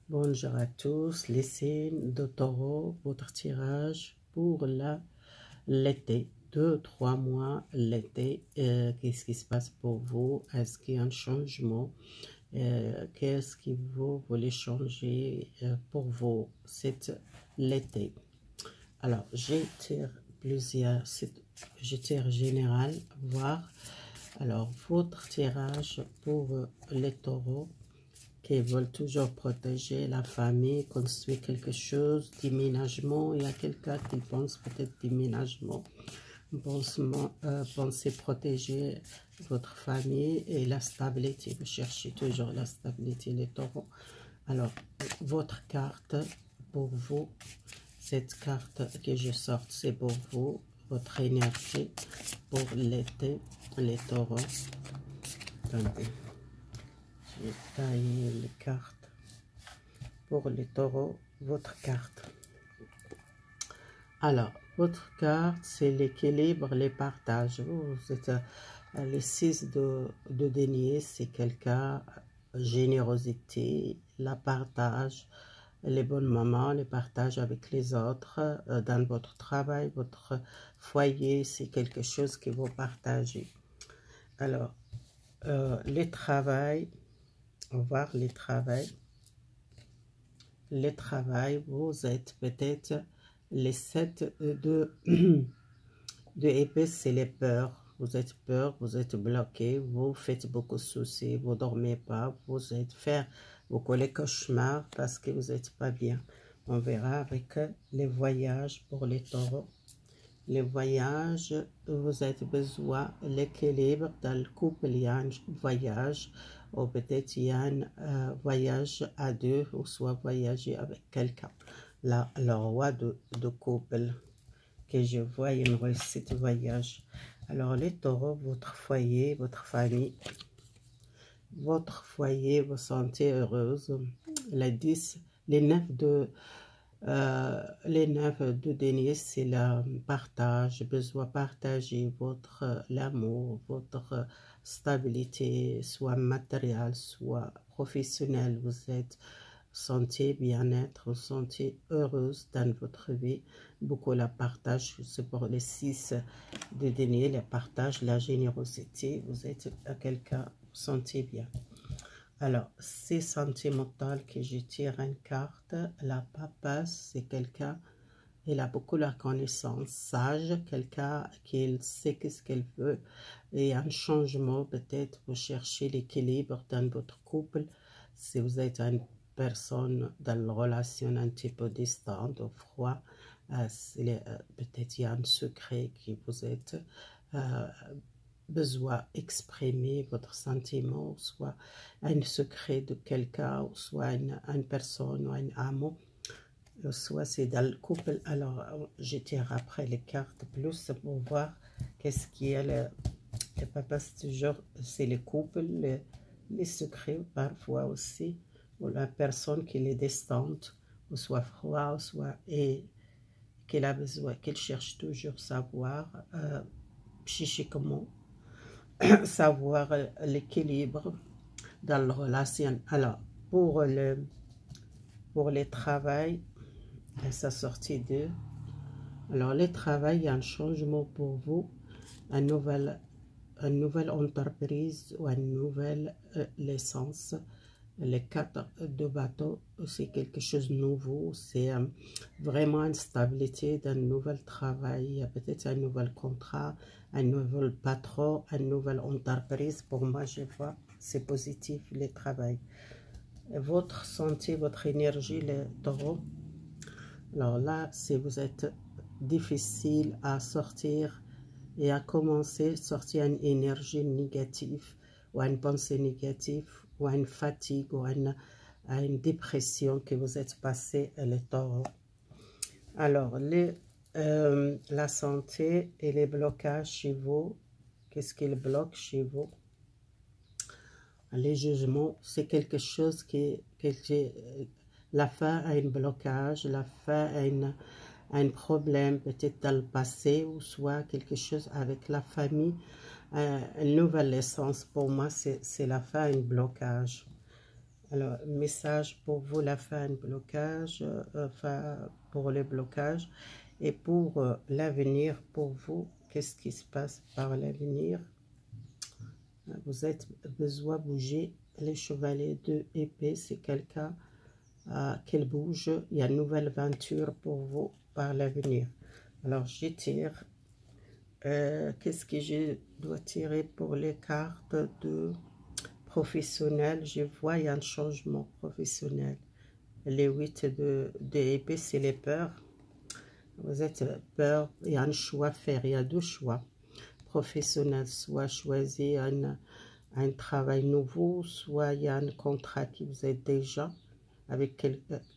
Bonjour à tous, les signes de taureau, votre tirage pour l'été, 2-3 mois l'été, qu'est-ce qui se passe pour vous? Est-ce qu'il y a un changement? Qu'est-ce que vous voulez changer pour vous l'été? Alors, je tire plusieurs, je tire général, voir. Alors, votre tirage pour les taureaux qui veulent toujours protéger la famille, construire quelque chose, déménagement. Il y a quelqu'un qui pense peut-être déménagement. Pensez protéger votre famille et la stabilité. Vous cherchez toujours la stabilité, les taureaux. Alors, votre carte pour vous, cette carte que je sorte, c'est pour vous, votre énergie pour l'été, les taureaux. Attendez. J'ai taillé les cartes pour les taureaux, votre carte. Alors, votre carte, c'est l'équilibre, les partages. Vous êtes les 6 de denier, c'est quelqu'un, générosité, la partage, les bonnes moments, les partages avec les autres, dans votre travail, votre foyer, c'est quelque chose que vous partagez. Alors, les travails, on va voir les travails. Les travails, vous êtes peut-être les 7 de épée, c'est les peurs. Vous êtes peur, vous êtes bloqué, vous faites beaucoup de soucis, vous ne dormez pas, vous êtes faire beaucoup les cauchemars parce que vous n'êtes pas bien. On verra avec les voyages pour les taureaux. Les voyages, vous avez besoin de l'équilibre dans le couple. Il y a un voyage, ou peut-être il y a un voyage à deux, ou soit voyager avec quelqu'un. Là, le roi de couple que je vois, il me réussit voyage. Alors, les taureaux, votre foyer, votre famille, votre foyer, vous sentez heureuse. Les 10, les 9 de... les 9 de denier, c'est le partage, besoin de partager votre l'amour, votre stabilité, soit matérielle, soit professionnelle. Vous êtes sentez bien-être, vous sentez heureuse dans votre vie. Beaucoup la partage, c'est pour les 6 de denier, le partage, la générosité. Vous êtes quelqu'un, vous sentez bien. Alors, c'est sentimental que je tire une carte. La papasse, c'est quelqu'un, il a beaucoup la connaissance, sage, quelqu'un qui sait ce qu'elle veut. Et un changement, peut-être, vous cherchez l'équilibre dans votre couple. Si vous êtes une personne dans une relation un petit peu distante ou froid, peut-être il y a un secret qui vous êtes... besoin d'exprimer votre sentiment, soit un secret de quelqu'un, soit une personne ou un amour, soit c'est dans le couple. Alors, je tire après les cartes plus pour voir qu'est-ce qui est le papa, c'est toujours, c'est les couples, les secrets parfois aussi, ou la personne qui est distante, ou soit froid, ou soit, et qu'elle a besoin, qu'elle cherche toujours savoir, psychiquement, savoir l'équilibre dans la relation. Alors, pour les travail, ça sortit d'eux. Alors, les travail, il y a un changement pour vous, une nouvelle entreprise ou une nouvelle licence. Les 4 de bateau, c'est quelque chose de nouveau, c'est vraiment une stabilité d'un nouvel travail, il y a peut-être un nouvel contrat, un nouvel patron, une nouvelle entreprise. Pour moi, je vois, c'est positif, le travail. Votre santé, votre énergie, les taureaux. Alors là, si vous êtes difficile à sortir et à commencer, sortir une énergie négative ou une pensée négative ou une fatigue ou une dépression que vous êtes passé, les taureaux. Alors, la santé et les blocages chez vous, qu'est-ce qu'il bloque chez vous? Les jugements, c'est quelque chose la fin a un blocage, la fin a un problème peut-être dans le passé, ou soit quelque chose avec la famille, une nouvelle naissance. Pour moi, c'est la fin, un blocage. Alors, message pour vous, la fin de blocage, pour les blocages. Et pour l'avenir, pour vous, qu'est-ce qui se passe par l'avenir? Vous êtes besoin de bouger. Les chevaliers de épée, c'est quelqu'un qui bouge. Il y a une nouvelle aventure pour vous par l'avenir. Alors, je tire. Qu'est-ce que je dois tirer pour les cartes de professionnel? Je vois, il y a un changement professionnel. Les 8 de épée, c'est les peurs. Vous êtes peur, il y a un choix à faire, il y a deux choix. Professionnel, soit choisir un travail nouveau, soit il y a un contrat qui vous est déjà avec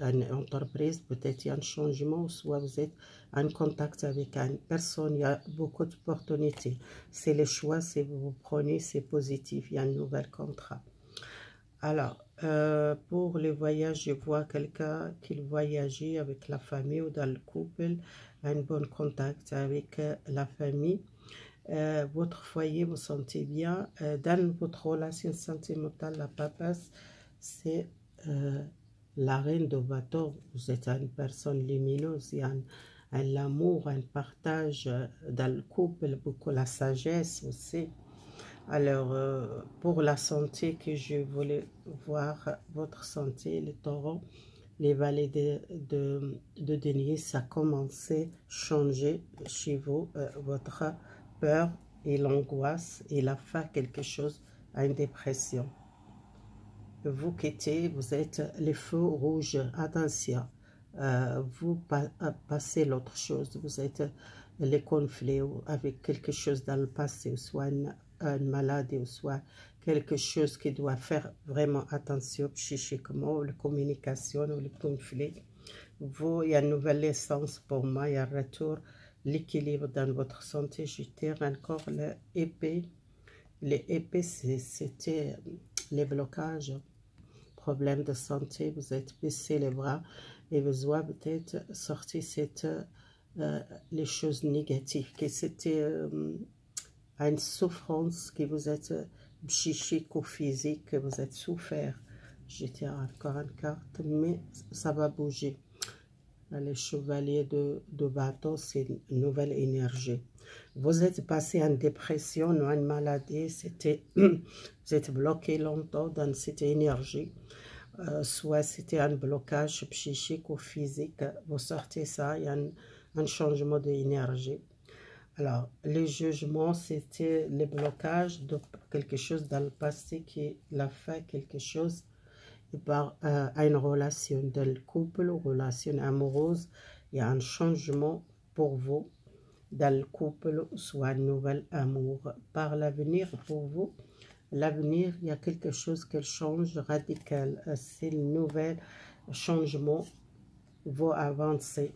une entreprise, peut-être il y a un changement, soit vous êtes en contact avec une personne, il y a beaucoup d'opportunités. C'est le choix, si vous prenez, c'est positif, il y a un nouvel contrat. Alors, pour les voyages, je vois quelqu'un qui voyageait avec la famille ou dans le couple, un bon contact avec la famille. Votre foyer, vous sentez bien. Dans votre relation sentimentale, la papesse, c'est la reine de bateau. Vous êtes une personne lumineuse, il y a l'amour, un partage dans le couple, beaucoup la sagesse aussi. Alors, pour la santé, que je voulais voir votre santé, le taureau, les valets de denier, ça a commencé à changer chez vous, votre peur et l'angoisse, il a fait quelque chose à une dépression. Vous quittez, vous êtes les feux rouges, attention, vous passez l'autre chose, vous êtes les conflits avec quelque chose dans le passé, soit une maladie, ou soit quelque chose qui doit faire vraiment attention psychiquement, la communication ou le conflit. Vous, il y a une nouvelle essence pour moi, il y a un retour, l'équilibre dans votre santé. Je tire encore l'épée. Les épées, c'était les blocages, problèmes de santé. Vous êtes baissé les bras et vous avez peut-être sorti les choses négatives, que c'était une souffrance, que vous êtes psychique ou physique, que vous êtes souffert. Je tire encore une carte, mais ça va bouger. Les chevaliers de bateau, c'est une nouvelle énergie. Vous êtes passé en dépression ou en maladie, vous êtes bloqué longtemps dans cette énergie. Soit c'était un blocage psychique ou physique. Vous sortez ça, il y a un changement d'énergie. Alors, les jugements, c'était le blocage de quelque chose dans le passé qui a fait quelque chose par une relation de couple ou relation amoureuse. Il y a un changement pour vous dans le couple, soit un nouvel amour. Par l'avenir pour vous, l'avenir, il y a quelque chose qui change radical. C'est le nouvel changement, vous avancez.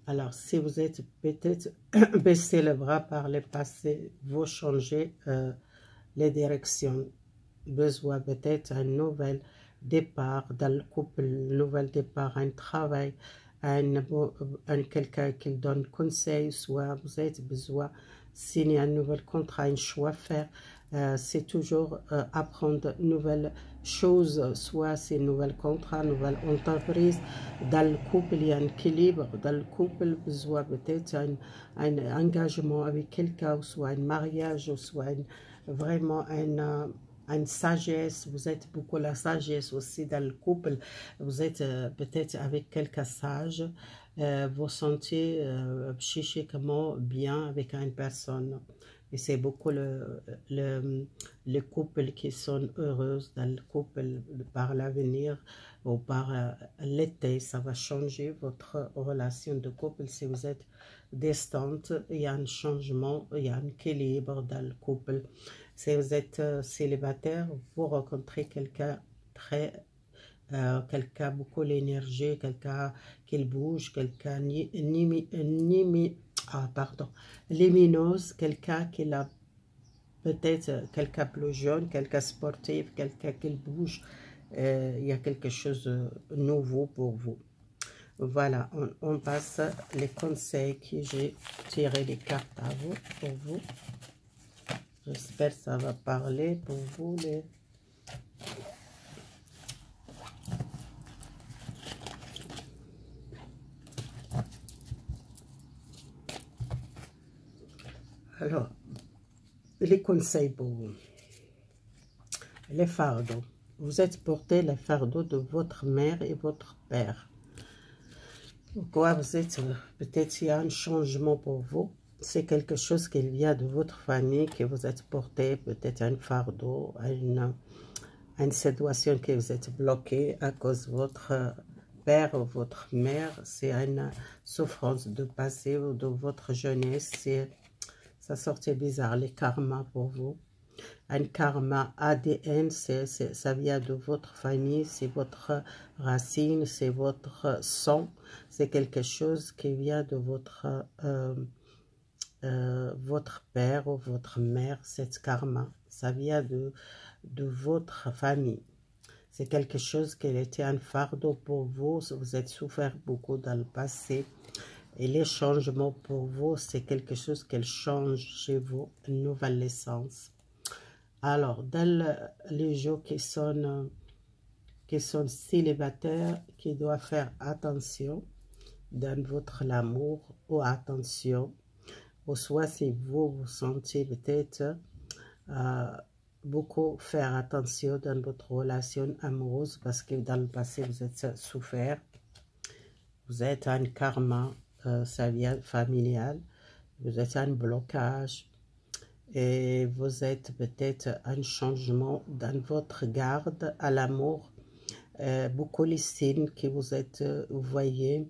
Alors, si vous êtes peut-être baissé le bras par le passé, vous changez les directions. Besoin peut-être un nouvel départ dans le couple, un nouvel départ, un travail, quelqu'un qui donne conseil, soit vous avez besoin de signer un nouvel contrat, un choix à faire. C'est toujours apprendre de nouvelles choses, soit c'est un nouvel contrat, une nouvelle entreprise. Dans le couple, il y a un équilibre. Dans le couple, besoin peut-être un engagement avec quelqu'un, soit un mariage, soit vraiment une sagesse. Vous êtes beaucoup la sagesse aussi dans le couple. Vous êtes peut-être avec quelqu'un sage. Vous sentez psychiquement bien avec une personne. Et c'est beaucoup le couple qui sont heureux dans le couple par l'avenir ou par l'été. Ça va changer votre relation de couple. Si vous êtes distante, il y a un changement, il y a un équilibre dans le couple. Si vous êtes célibataire, vous rencontrez quelqu'un quelqu'un beaucoup l'énergie, quelqu'un qui bouge, quelqu'un lumineuse, quelqu'un qui a peut-être quelqu'un plus jeune, quelqu'un sportif, quelqu'un qui bouge. Il y a quelque chose de nouveau pour vous. Voilà, on passe les conseils que j'ai tiré les cartes à vous, pour vous. J'espère que ça va parler pour vous. Alors, les conseils pour vous. Les fardeaux. Vous êtes porté les fardeaux de votre mère et votre père. Pourquoi vous êtes... Peut-être il y a un changement pour vous. C'est quelque chose qui vient de votre famille que vous êtes porté. Peut-être un fardeau, une situation que vous êtes bloqué à cause de votre père ou votre mère. C'est une souffrance de passé ou de votre jeunesse. Ça sortait bizarre, les karmas pour vous. Un karma ADN, ça vient de votre famille, c'est votre racine, c'est votre sang. C'est quelque chose qui vient de votre père ou votre mère, cette karma. Ça vient de votre famille. C'est quelque chose qui était un fardeau pour vous. Vous êtes souffert beaucoup dans le passé. Et les changements pour vous, c'est quelque chose qui change chez vous, une nouvelle naissance. Alors, dans les gens qui sont célibataires, qui doivent faire attention dans votre amour, ou attention, ou soit si vous vous sentez peut-être beaucoup faire attention dans votre relation amoureuse, parce que dans le passé, vous êtes souffert, vous êtes un karma, ça vient familial, vous êtes un blocage, et vous êtes peut-être un changement dans votre garde à l'amour. Beaucoup les signes que vous êtes, vous voyez,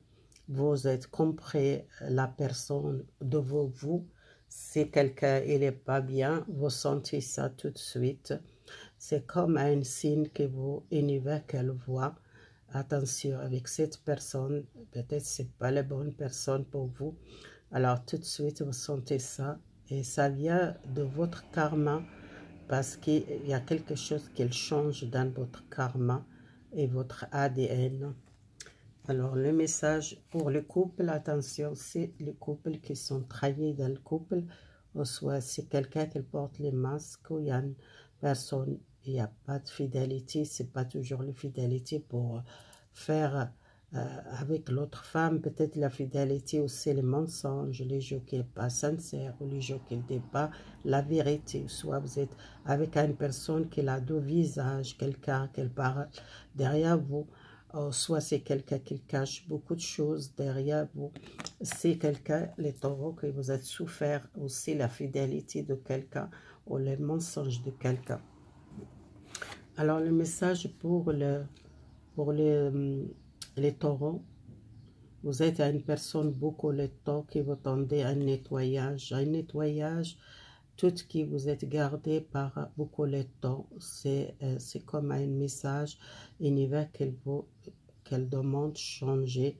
vous êtes compris la personne devant vous. Si quelqu'un il n'est pas bien, vous sentez ça tout de suite. C'est comme un signe que vous univers qu'elle voit. Attention avec cette personne, peut-être c'est pas la bonne personne pour vous. Alors tout de suite vous sentez ça. Et ça vient de votre karma, parce qu'il y a quelque chose qui change dans votre karma et votre ADN. Alors, le message pour le couple, attention, c'est les couples qui sont trahis dans le couple, ou soit c'est quelqu'un qui porte les masques, ou il y a une personne, il n'y a pas de fidélité, c'est pas toujours la fidélité pour faire... avec l'autre femme, peut-être la fidélité aussi, les mensonges, les jeux qui n'est pas sincère, ou les jeux qui n'est pas la vérité. Soit vous êtes avec une personne qui a deux visages, quelqu'un qui parle derrière vous, soit c'est quelqu'un qui cache beaucoup de choses derrière vous. C'est quelqu'un, les taureaux, que vous êtes souffert aussi la fidélité de quelqu'un ou les mensonges de quelqu'un. Alors le message pour les taureaux, vous êtes une personne beaucoup le temps qui vous tendez un nettoyage, tout qui vous êtes gardé par beaucoup le temps. C'est comme un message univers qu'elle demande changer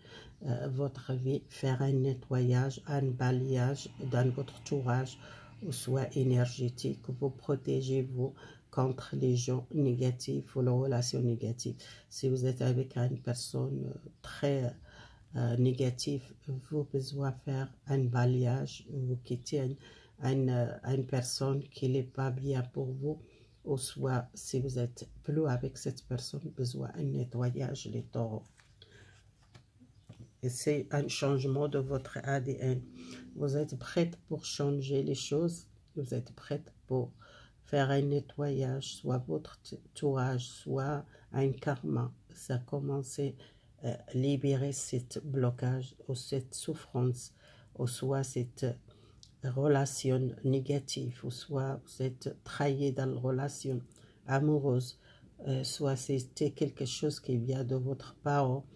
votre vie, faire un nettoyage, un balayage dans votre entourage, ou soit énergétique, vous protégez-vous contre les gens négatifs ou les relations négatives. Si vous êtes avec une personne très négative, vous besoin faire un balayage, vous quittez une personne qui n'est pas bien pour vous, ou soit si vous êtes plus avec cette personne, besoin un nettoyage, les taureaux. Et c'est un changement de votre ADN. Vous êtes prête pour changer les choses, vous êtes prête pour faire un nettoyage, soit votre entourage, soit un karma. Ça commence à libérer ce blocage ou cette souffrance, ou soit cette relation négative, ou soit vous êtes trahi dans la relation amoureuse, soit c'était quelque chose qui vient de votre parent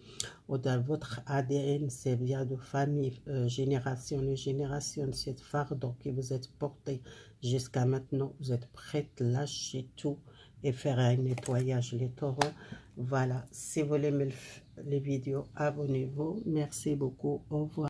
ou dans votre ADN, c'est vient de famille, génération en génération, cette fardeau que vous êtes porté jusqu'à maintenant. Vous êtes prête à lâcher tout et faire un nettoyage, les taureaux. Voilà, si vous aimez les vidéos, abonnez-vous. Merci beaucoup, au revoir.